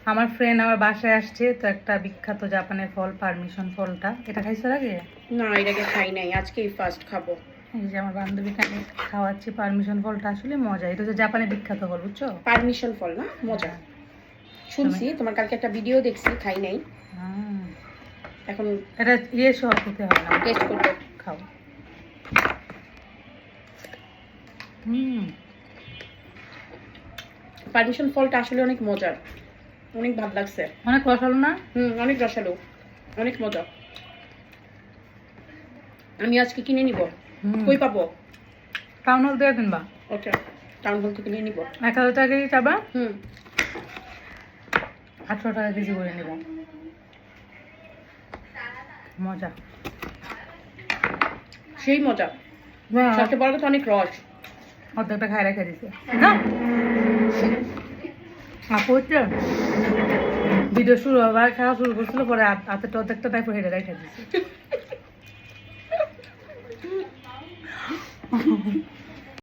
আমার ফ্রেন্ড আমার বাসায় আসছে, তো একটা বিখ্যাত জাপানের ফল পারমিশন ফলটা, এটা খাইছো আগে? না, এটাকে খাই নাই, আজকেই ফার্স্ট খাবো। এই যে আমার বান্ধবীকে আমি খাওয়াচ্ছি পারমিশন ফলটা, আসলে মজা। এটা হচ্ছে জাপানের বিখ্যাত ফল, বুঝছো? পারমিশন ফল না, মজা। শুনছি, তোমার কালকে একটা ভিডিও দেখছি, খাই নাই। এখন এটা ইয়ে সহ খেতে হয় না, টেস্ট করবো। খাও। পারমিশন ফলটা আসলে অনেক মজার, অনেক ভালো লাগছে। অনেক রসালো না? অনেক রসালো, অনেক মজা। আমি আজকে কিনে নিব। কই পাবো? টাউন হল দিয়ে কিনবা। ওকে, টাউন হল থেকে কিনে নিব। 1000 টাকা কেজি চাবা, 800 টাকা কেজি করে নেব। মজা, সেই মজা। সবচেয়ে বড় কথা অনেক রস। অর্ধেকটা খাই রেখে দিছে না। আপু হচ্ছে ভিডিও শুরু হবার খাওয়া শুরু করছিল, পরে হাতের অর্ধেকটা টাইপের হেঁটে রেখে দিছে।